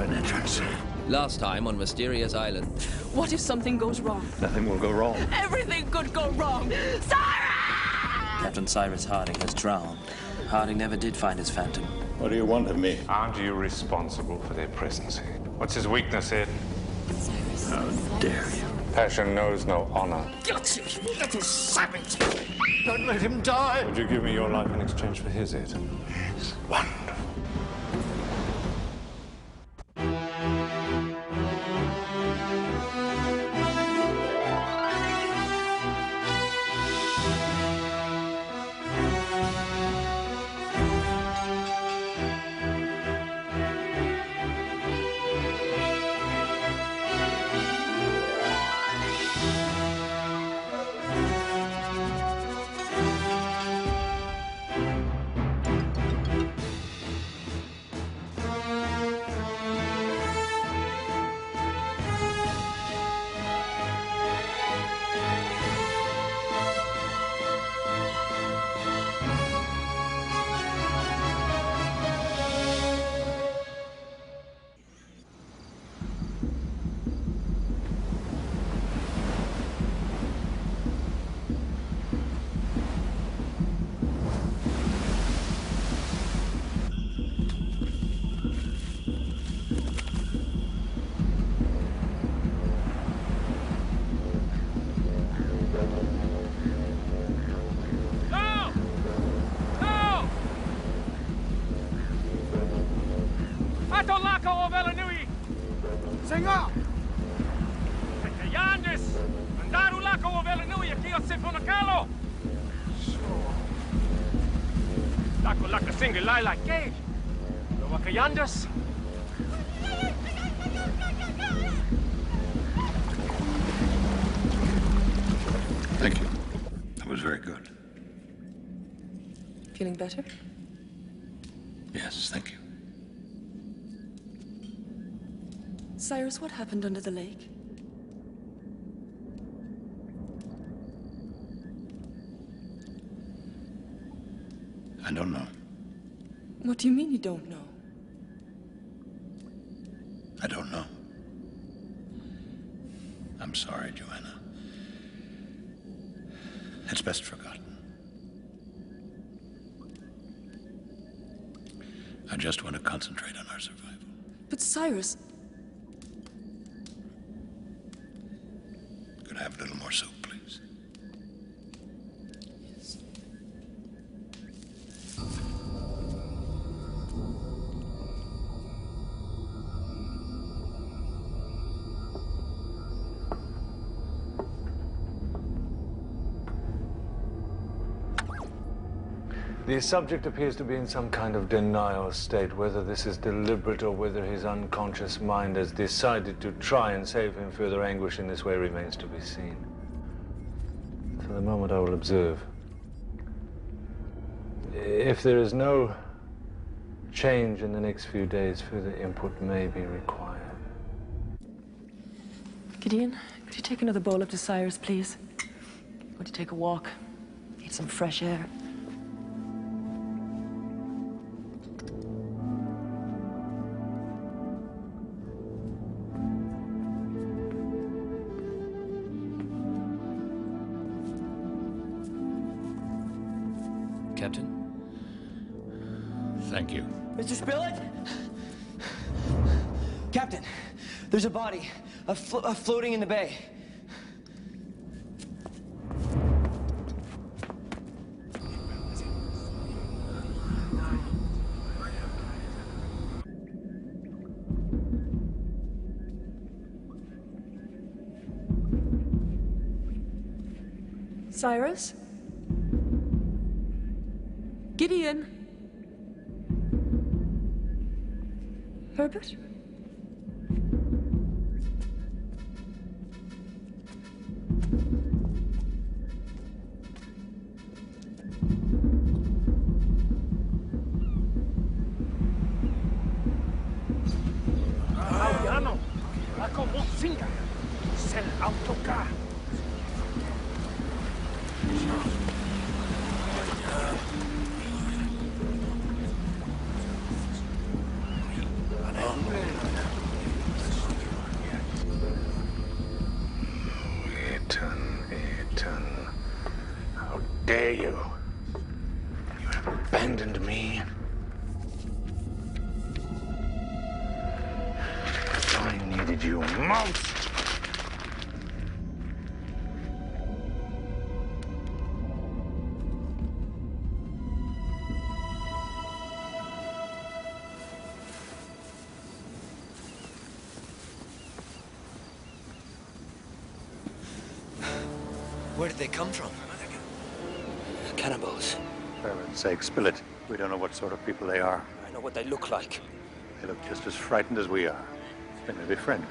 an entrance. Last time on Mysterious Island. What if something goes wrong? Nothing will go wrong. Everything could go wrong. Cyrus! Captain Cyrus Harding has drowned. Harding never did find his phantom. What do you want of me? Aren't you responsible for their presence here? What's his weakness, Ed? Cyrus. How dare you? Passion knows no honor. Got you, little savage! Don't let him die! Would you give me your life in exchange for his, Ed? It's wonderful. Senhor! Yandes! Andaru lá com o Velenui aqui ao Sinfonacalo! Lako laka single lai like gay! No Wakayandes! Thank you. That was very good. Feeling better? Yes, thank you. Cyrus, what happened under the lake? I don't know. What do you mean you don't know? I don't know. I'm sorry, Joanna. It's best forgotten. I just want to concentrate on our survival. But Cyrus... Could I have a little more soup, please? Yes. The subject appears to be in some kind of denial state. Whether this is deliberate or whether his unconscious mind has decided to try and save him further anguish in this way remains to be seen. For the moment, I will observe. If there is no change in the next few days, further input may be required. Gideon, could you take another bowl up to Cyrus, please? Going to take a walk. Need some fresh air. Captain? Thank you. Mr. Spillett? Captain, there's a body floating in the bay. Cyrus? Gideon? Herbert? Audiano, la como singa, sel autocar. betray you. You abandoned me. I needed you most. Where did they come from? Cannibals. For heaven's sake, spill it. We don't know what sort of people they are. I know what they look like. They look just as frightened as we are. They may be friendly.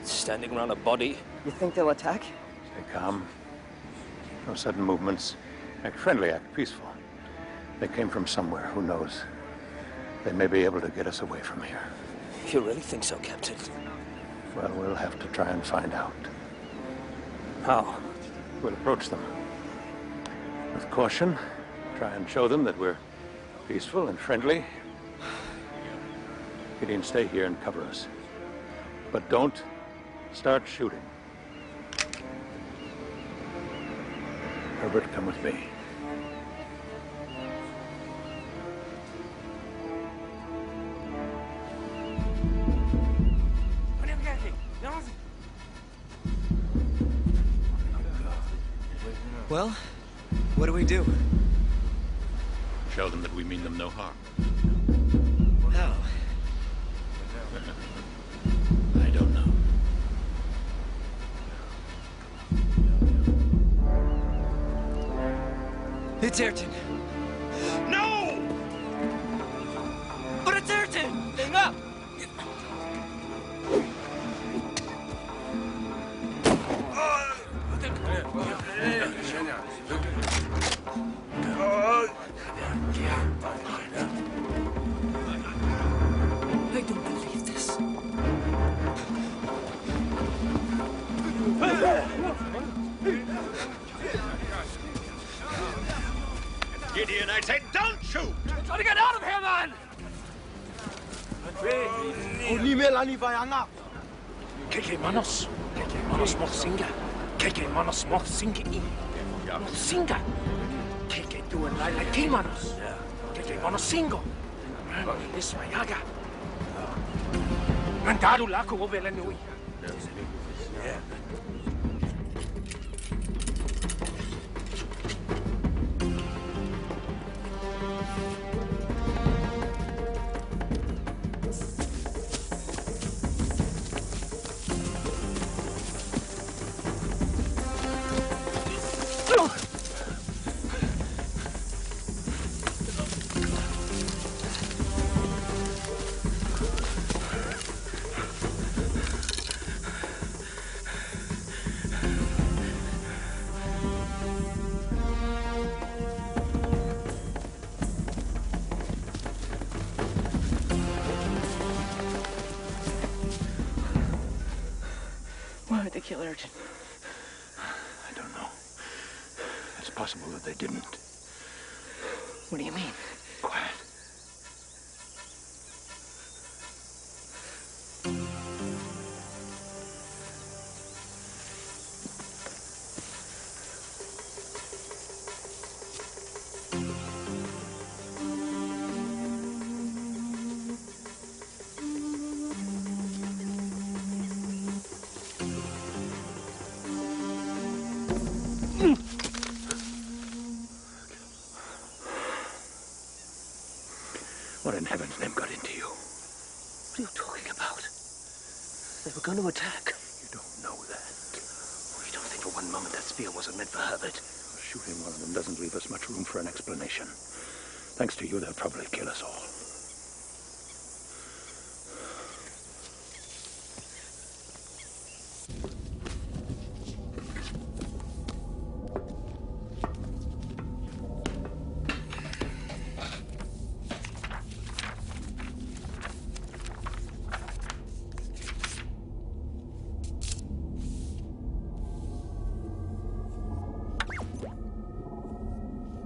Standing around a body. You think they'll attack? Stay calm. No sudden movements. Act friendly, act peaceful. They came from somewhere, who knows? They may be able to get us away from here. You really think so, Captain? Well, we'll have to try and find out. How? We'll approach them. With caution. Try and show them that we're peaceful and friendly. Gideon, stay here and cover us. But don't start shooting. Herbert, come with me. Well, what do we do? Show them that we mean them no harm. How? I don't know. It's Ayrton. No! But it's Ayrton! Hang up! I don't believe this. Gideon, I say don't shoot! Try to get out of here, man! Keke manos mosinga. Keke manos mosinga. Mosinga. Keke tuan laila kimanos. Keke monosingo. Ismayaga. Mandaru lako ovela nui. Why would they kill Ayrton? I don't know. It's possible that they didn't. What do you mean? Quiet. What in heaven's name got into you? What are you talking about? They were going to attack. You don't know that. You don't think for one moment that spear wasn't meant for Herbert? Shooting one of them doesn't leave us much room for an explanation. Thanks to you, they'll probably kill us all.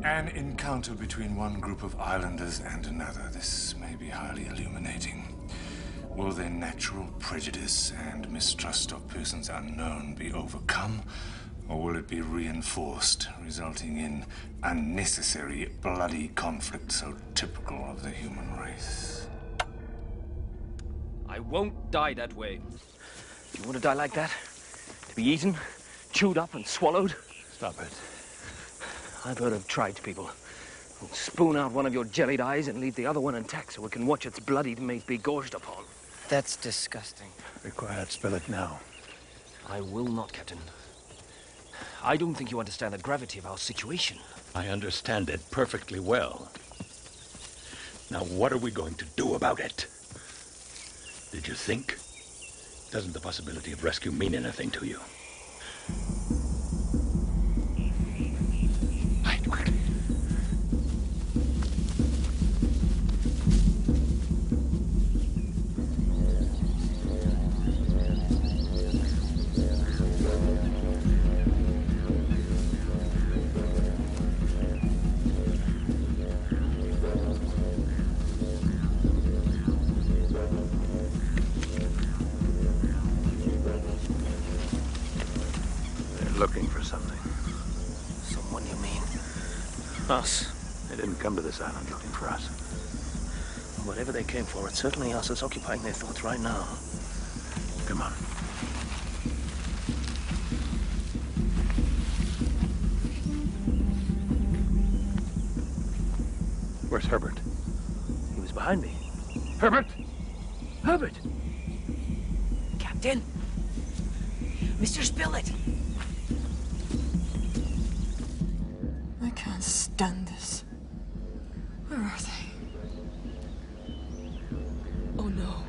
An encounter between one group of islanders and another. This may be highly illuminating. Will their natural prejudice and mistrust of persons unknown be overcome, Or will it be reinforced, resulting in unnecessary bloody conflict so typical of the human race? I won't die that way. You want to die like that? To be eaten, chewed up and swallowed? Stop it. I've heard of tribes people who'll spoon out one of your jellied eyes and leave the other one intact so we can watch its bloodied mate be gorged upon. That's disgusting. Be quiet. Spill it now. I will not, Captain. I don't think you understand the gravity of our situation. I understand it perfectly well. Now, what are we going to do about it? Did you think? Doesn't the possibility of rescue mean anything to you? Hide quickly. Looking for something. Someone, you mean? Us. They didn't come to this island looking for us. Whatever they came for, it's certainly us that's occupying their thoughts right now. Come on. Where's Herbert? He was behind me. Herbert! Herbert! Captain! Mr. Spilett! I can't stand this. Where are they? Oh no.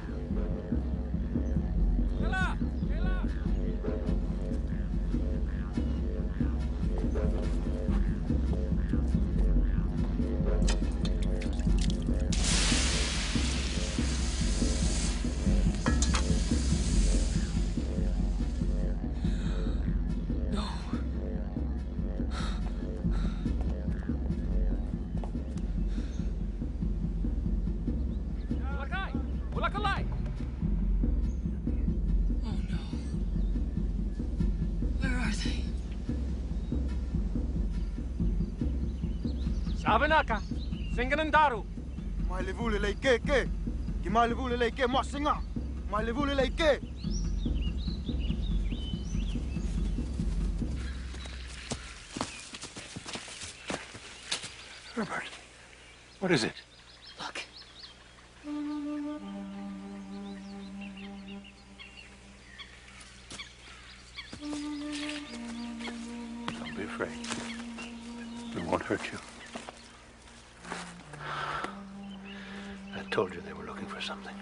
Sabanaka, singing daru. Mai le vule le ke. Ki mai le vule le ke mo singa. Mai le vule le ke. Herbert, what is it? Look. Don't be afraid. We won't hurt you. I told you they were looking for something.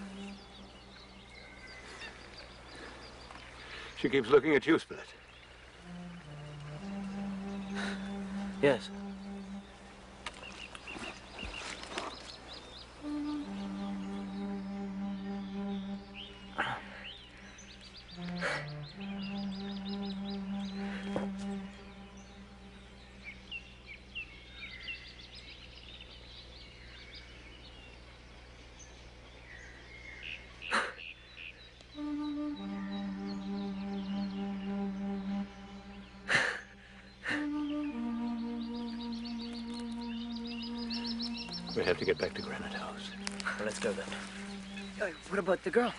She keeps looking at you, Spilett. Yes. We have to get back to Granite House. Well, let's go then. What about the girl?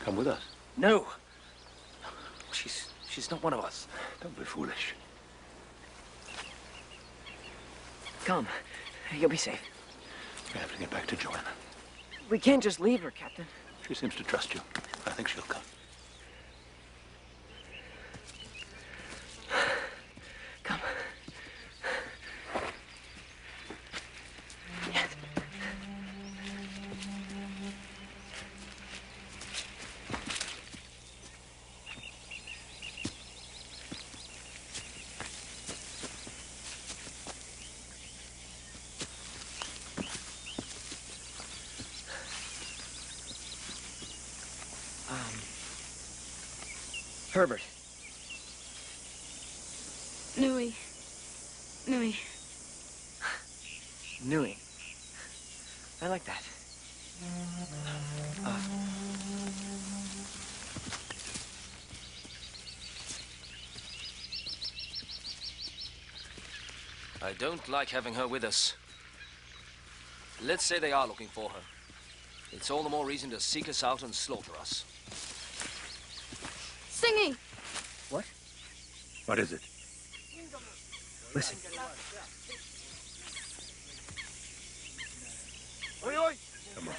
Come with us. No. She's not one of us. Don't be foolish. Come. You'll be safe. We have to get back to Joanna. We can't just leave her, Captain. She seems to trust you. I think she'll come. Come. Herbert. Nui. Nui. I like that. I don't like having her with us. Let's say they are looking for her. It's all the more reason to seek us out and slaughter us. Singing! What? What is it? Listen. Oi, oi! Come on.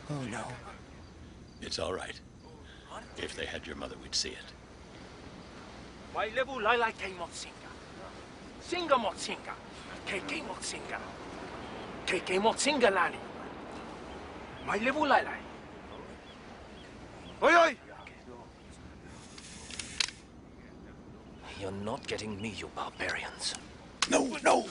Oh, no. It's all right. If they had your mother, we'd see it. My level Lila came out singa. Singa mot singa. K mot singa. K mot singa lani. My level Lila. Oi, oi! You're not getting me, you barbarians. No, no!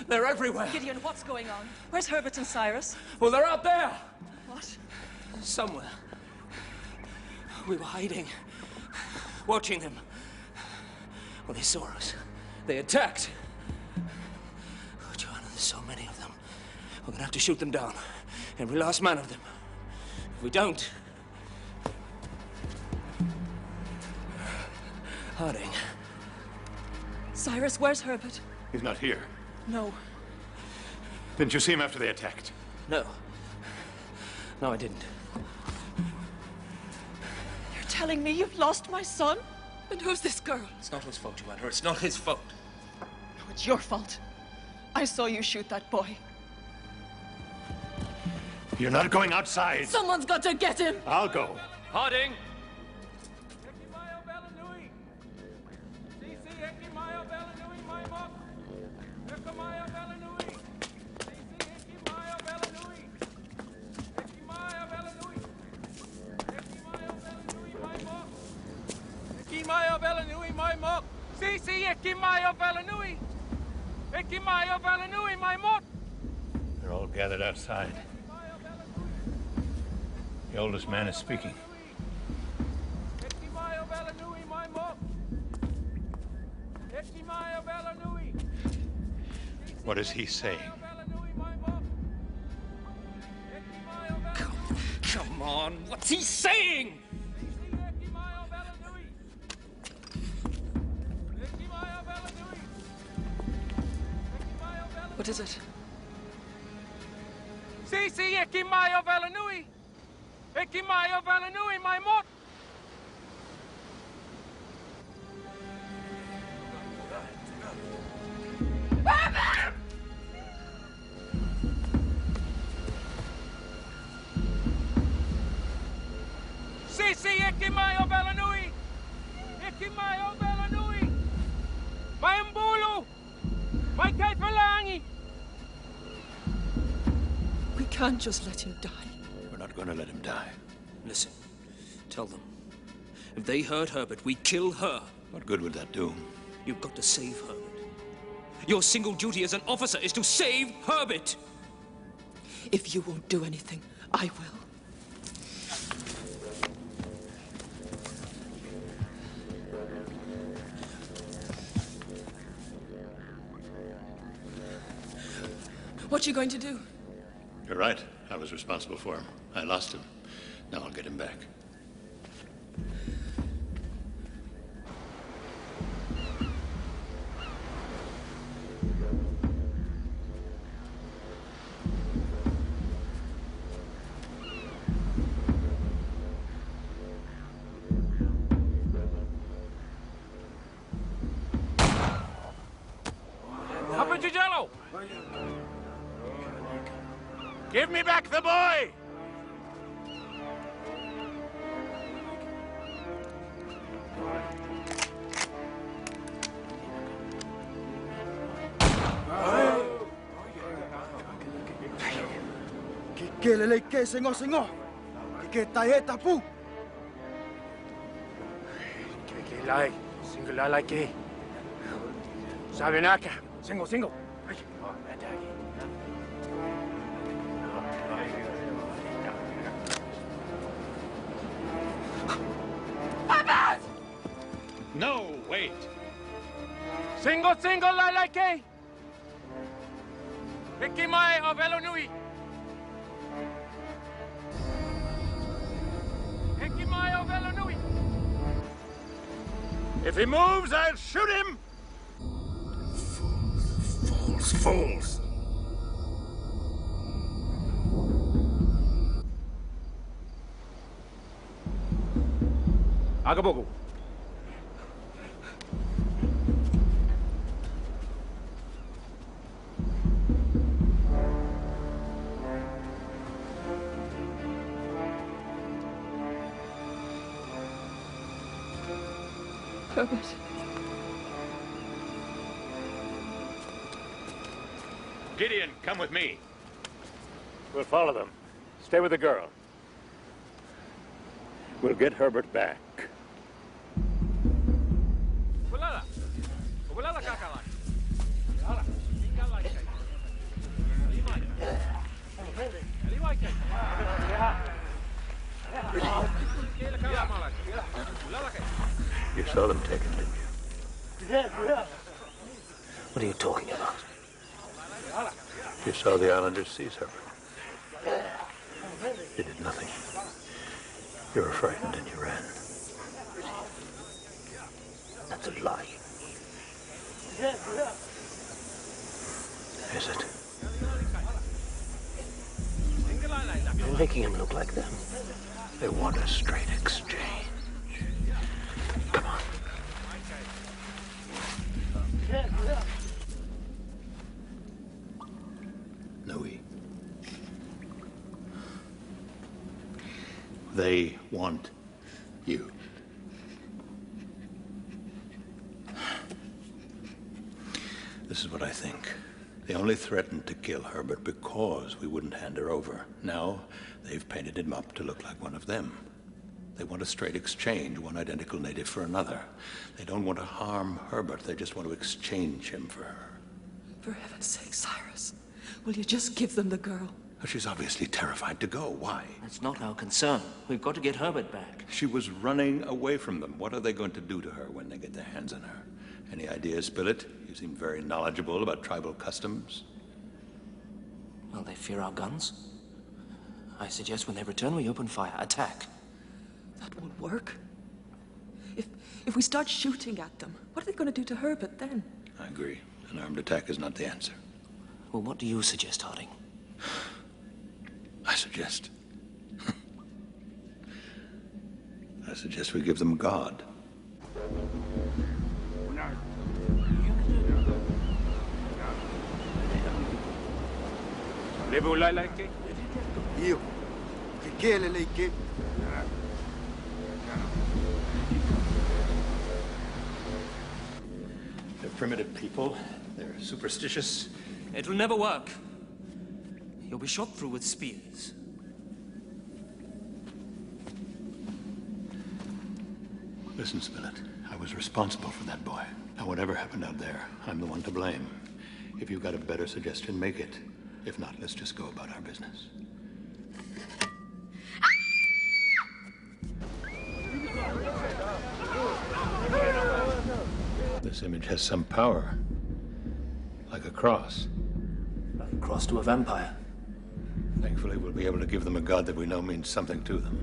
They're everywhere. Gideon, what's going on? Where's Herbert and Cyrus? Well, they're out there. What? Somewhere. We were hiding, watching them. When they saw us, they attacked. Oh, Joanna, there's so many of them. We're gonna have to shoot them down. Every last man of them. If we don't... Harding. Cyrus, where's Herbert? He's not here. No. Didn't you see him after they attacked? No. No, I didn't. You're telling me you've lost my son? And who's this girl? It's not his fault, Joanna. It's not his fault. No, it's your fault. I saw you shoot that boy. You're not going outside. Someone's got to get him. I'll go. Harding! They're all gathered outside. The oldest man is speaking. What is he saying? Come on, what's he saying? What is it? Sisi Ekimayo Velanui! Ekimayo Velanui, my mot! Sisi Ekimayo Velanui! Ekimayo Velanui! My Mbulu! My can't just let him die. We're not going to let him die. Listen, tell them. If they hurt Herbert, we kill her. What good would that do? You've got to save Herbert. Your single duty as an officer is to save Herbert. If you won't do anything, I will. What you going to do? You're right. I was responsible for him. I lost him. Now I'll get him back. Jello! Give me back the boy! Ke lele ke sengo sengo. Ke tae tapu. Ke lai, single lai ke. Sabi naka, single. Ay, Abbas! No, wait. Single lai ke. Vicky mai of Elonui. If he moves, I'll shoot him! Fools! Agabogu. Herbert. Gideon, come with me. We'll follow them. Stay with the girl. We'll get Herbert back. You saw them take him, didn't you? What are you talking about? You saw the islanders seize Herbert. You did nothing. You were frightened and you ran. That's a lie. Is it? You're making him look like them. They want a straight exchange. Come on. Nui. They want you. This is what I think. They only threatened to kill Herbert because we wouldn't hand her over. Now, they've painted him up to look like one of them. They want a straight exchange, one identical native for another. They don't want to harm Herbert, they just want to exchange him for her. For heaven's sake, Cyrus, will you just give them the girl? She's obviously terrified to go. Why? That's not our concern. We've got to get Herbert back. She was running away from them. What are they going to do to her when they get their hands on her? Any ideas, Spilett? You seem very knowledgeable about tribal customs. Well, they fear our guns. I suggest when they return, we open fire. Attack. That won't work. If we start shooting at them, what are they going to do to Herbert then? I agree. An armed attack is not the answer. Well, what do you suggest, Harding? I suggest we give them God. Lebu lai lai ke? Io. Ke lele ke. They're primitive people. They're superstitious. It'll never work. You'll be shot through with spears. Listen, Spilett. I was responsible for that boy. Now, whatever happened out there, I'm the one to blame. If you've got a better suggestion, make it. If not, let's just go about our business. This image has some power. Like a cross. Like a cross to a vampire. Thankfully, we'll be able to give them a god that we know means something to them.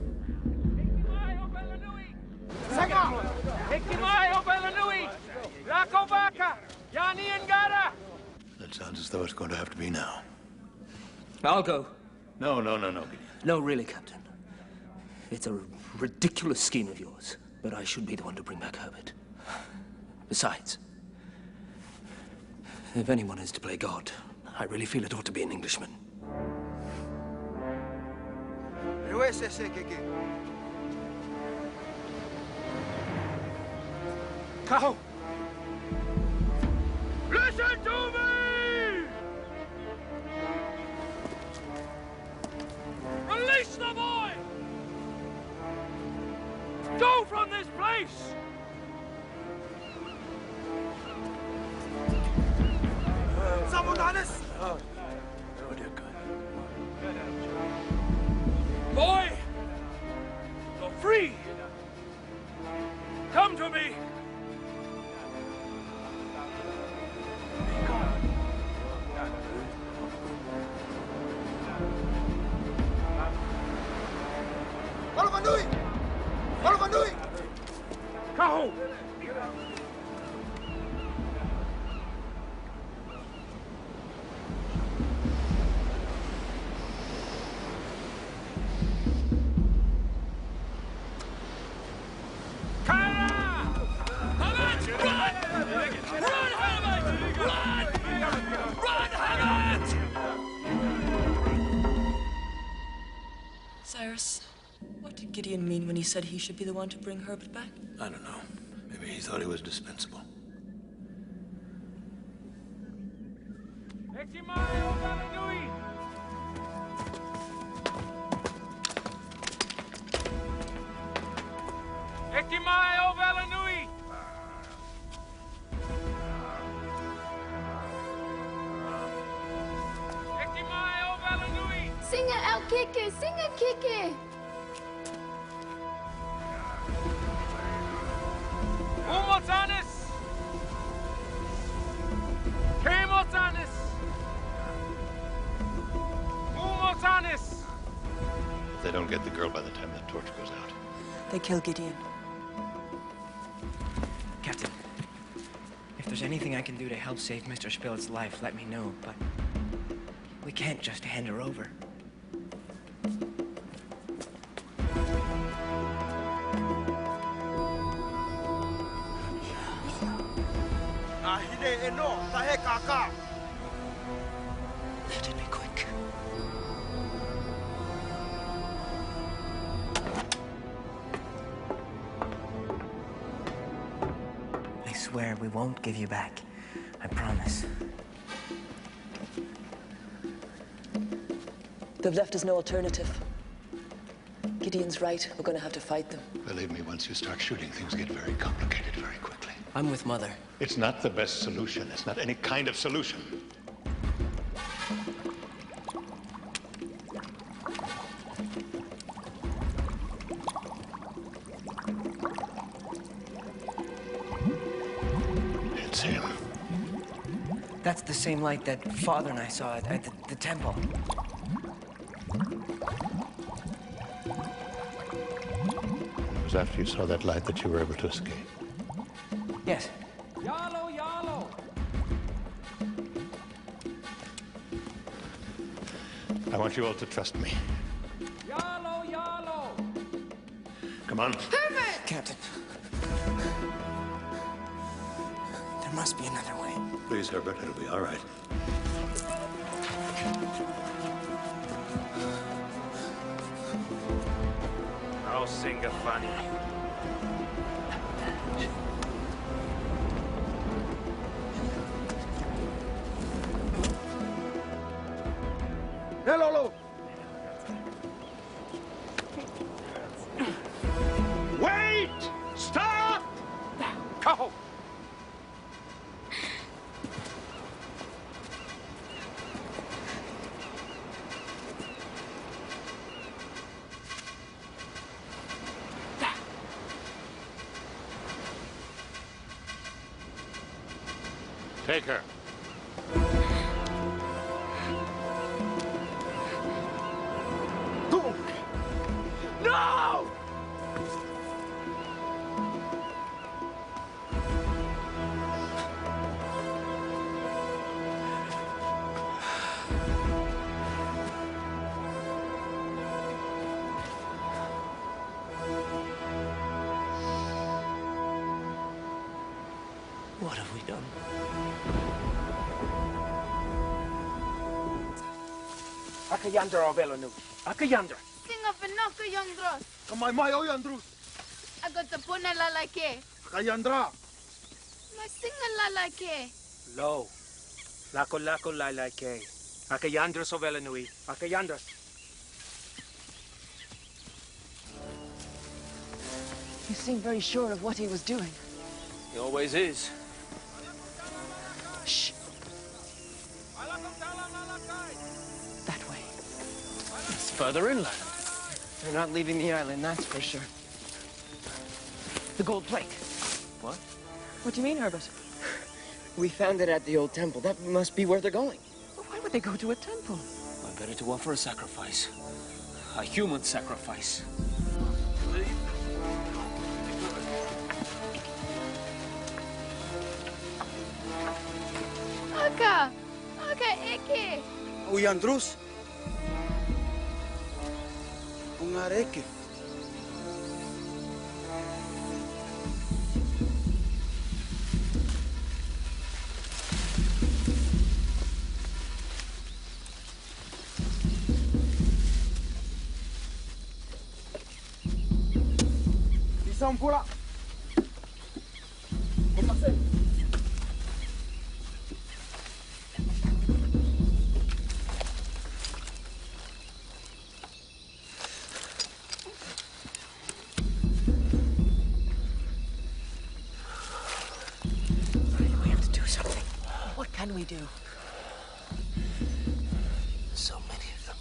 That sounds as though it's going to have to be now. I'll go. No, Gideon. No, really, Captain. It's a ridiculous scheme of yours, but I should be the one to bring back Herbert. Besides, if anyone is to play God, I really feel it ought to be an Englishman. Caho! Listen to me! Release the boy! Go from this place! Boy! You're free! Come to me! Caho! Cyrus, what did Gideon mean when he said he should be the one to bring Herbert back? I don't know. Maybe he thought he was dispensable. Singa el kike, singa kike. Umotanis! Kemotanis! Umotanis! If they don't get the girl by the time that torch goes out. They kill Gideon. Captain, if there's anything I can do to help save Mr. Spilett's life, let me know, but we can't just hand her over. Let it be quick. I swear we won't give you back. I promise. They've left us no alternative. Gideon's right. We're going to have to fight them. Believe me, once you start shooting, things get very complicated very quickly. I'm with Mother. It's not the best solution. It's not any kind of solution. It's him. That's the same light that Father and I saw at the temple. It was after you saw that light that you were able to escape. Yes. Yalo, yalo! I want you all to trust me. Yalo, yalo! Come on. Herbert! Captain. There must be another way. Please, Herbert, it'll be all right. I'll sing a funny. Lolo! Wait! Stop! Go! Take her. No! What have we done? Akayandra Ovelanu. Akayandra. Singa Pinocchio Yandros. Kamay mayo Yandrus. Agot the puna lalake. Kayandra. Ma singa lalake. Lo. Lako lako lailake. Akayandra Sovelanui. Akayandra. He seemed very sure of what he was doing. He always is. Shh. That way. It's further inland. They're not leaving the island, that's for sure. The gold plate. What? What do you mean, Herbert? We found it at the old temple. That must be where they're going. Well, why would they go to a temple? I'm better to offer a sacrifice. A human sacrifice. Aka. Aka Eke. O Yandrus. Ungareke. Isang pula. Kompase. We have to do something. What can we do? So many of them.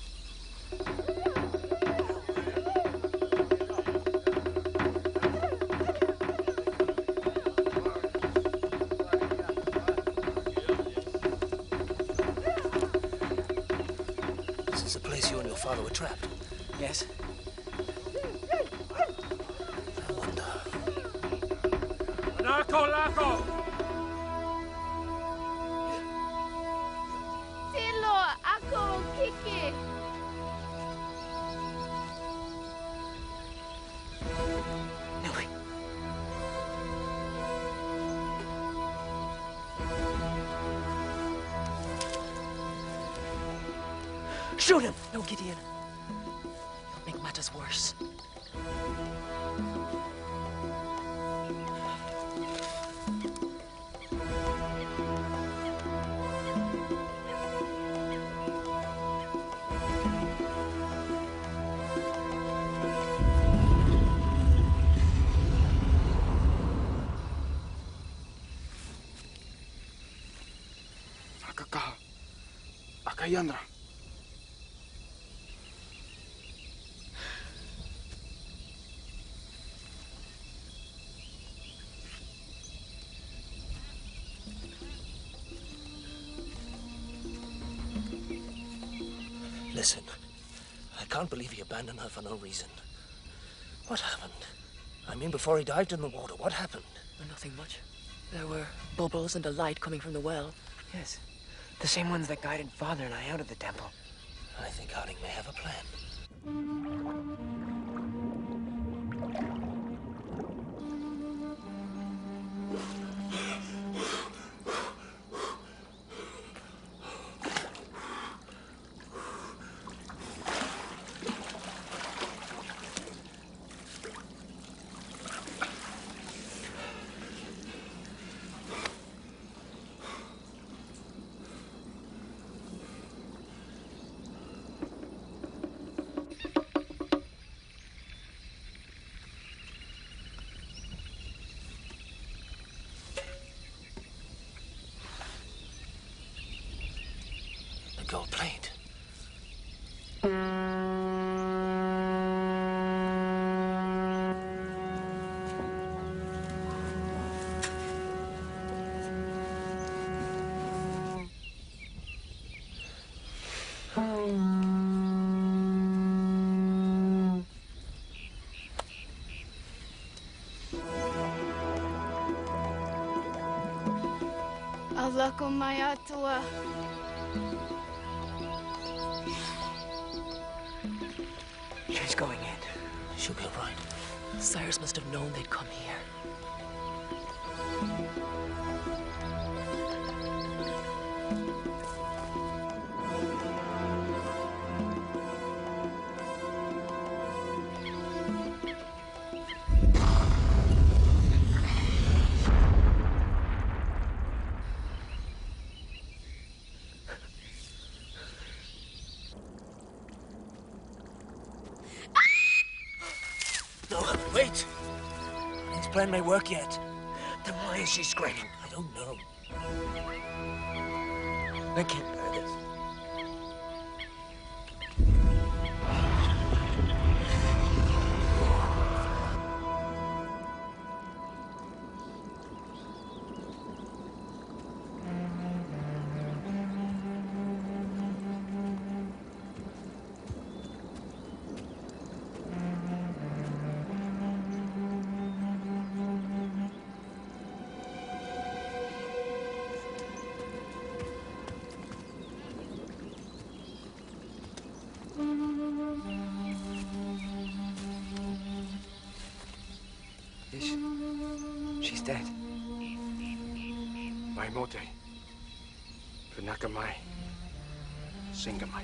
This is the place you and your father were trapped. Yes? I wonder. Lako lako! Silo. Ako Kiki. No, wait. Shoot him! No, Gideon. It'll make matters worse. Akaka. Akayandra. Listen, I can't believe he abandoned her for no reason. What happened? I mean, before he dived in the water, what happened? Nothing much. There were bubbles and a light coming from the well. Yes. The same ones that guided Father and I out of the temple. I think Harding may have a plan. lako mai atua. She's going in. She'll be all right. Cyrus must have known they'd come here. No, wait! His plan may work yet. Then why is she screaming? I don't know. I can't bear this. She's dead. Mai mote. Pinaka mai. Singa mai.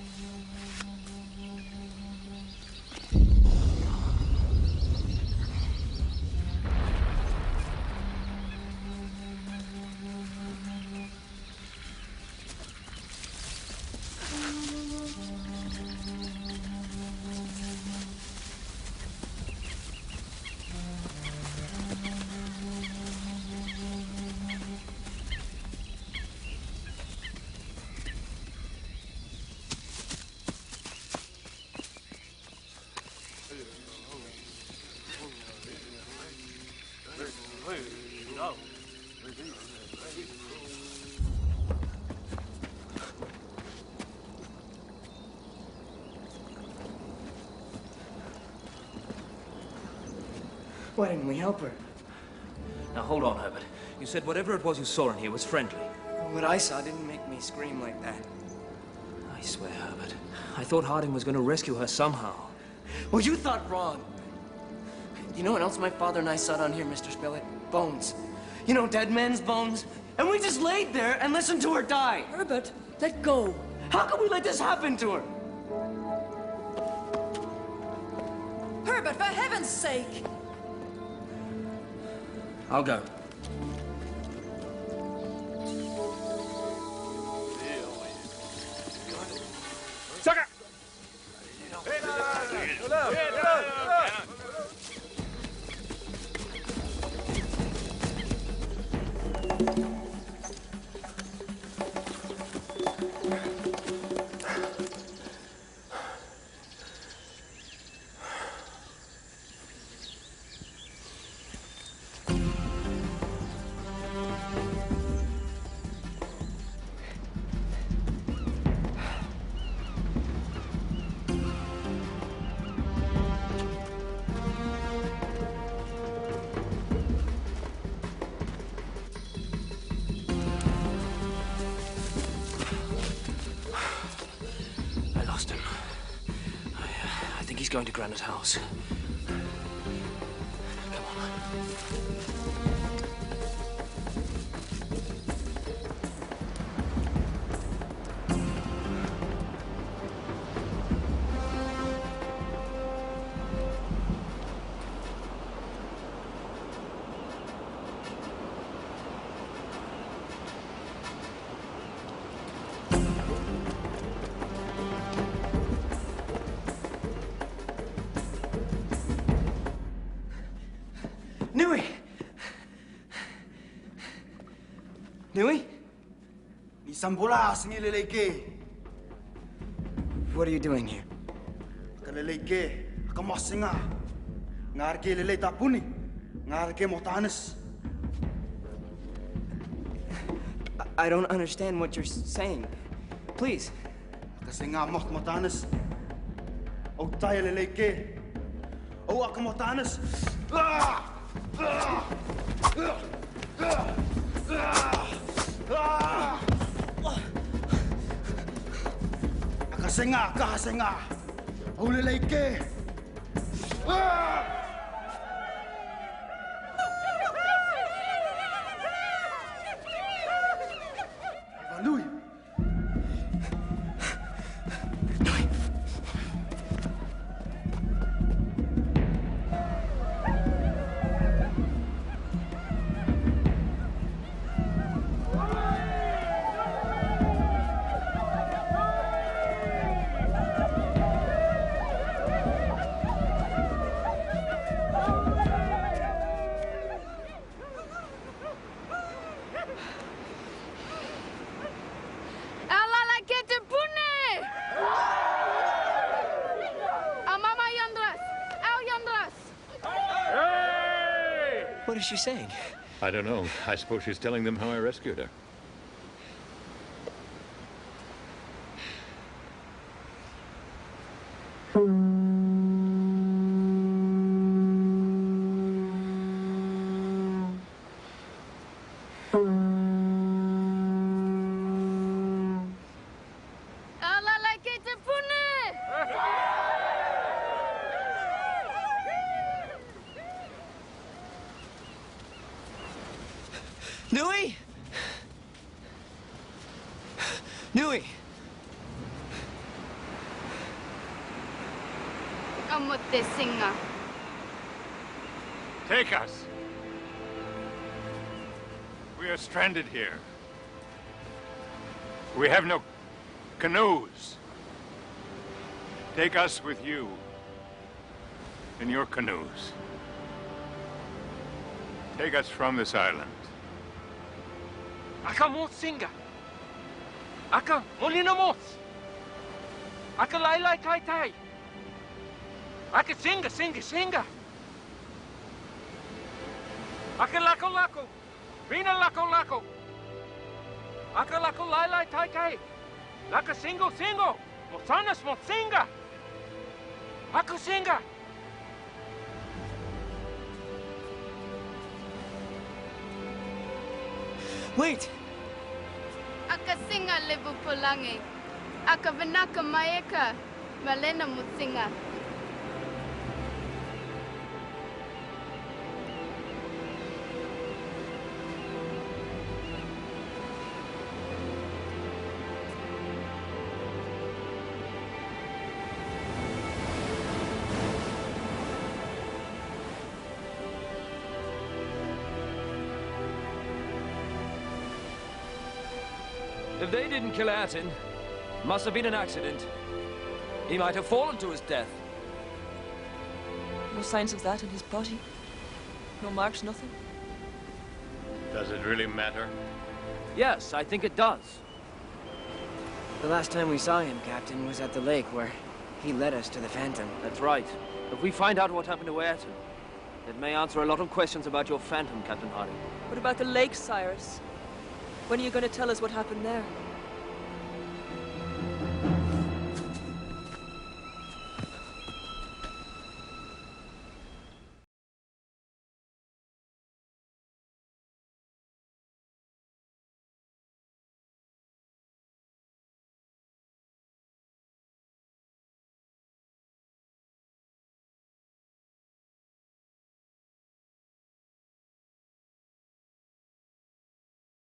Why didn't we help her? Now hold on, Herbert. You said whatever it was you saw in here was friendly. What I saw didn't make me scream like that. I swear, Herbert. I thought Harding was going to rescue her somehow. Well, you thought wrong. You know what else my father and I saw down here, Mr. Spillett? Bones. You know, dead men's bones. And we just laid there and listened to her die. Herbert, let go. How can we let this happen to her? Herbert, for heaven's sake! I'll go. Sucker! He's going to Granite House. Come on. Nui? What are you doing here? I don't understand what you're saying. Please. Akasenga, kasenga. Ulele ke. Lui. What is she saying? I don't know. I suppose she's telling them how I rescued her. Nui! Nui! Amote singa. Take us. We are stranded here. We have no canoes. Take us with you in your canoes. Take us from this island. Aka mot singa. Aka molina mot. Aka lai tai tai. Aka singa. Aka lako. Rina lako. Aka lako lai tai tai. Laka singo. Motanas mot singa. Aka singa. Wait! Aka singa levu pulangi. Aka vanaka maeka. Malena mutsinga. If they didn't kill Atin, must have been an accident. He might have fallen to his death. No signs of that in his body? No marks, nothing? Does it really matter? Yes, I think it does. The last time we saw him, Captain, was at the lake where he led us to the Phantom. That's right. If we find out what happened to Ayrton, it may answer a lot of questions about your Phantom, Captain Harding. What about the lake, Cyrus? When are you going to tell us what happened there?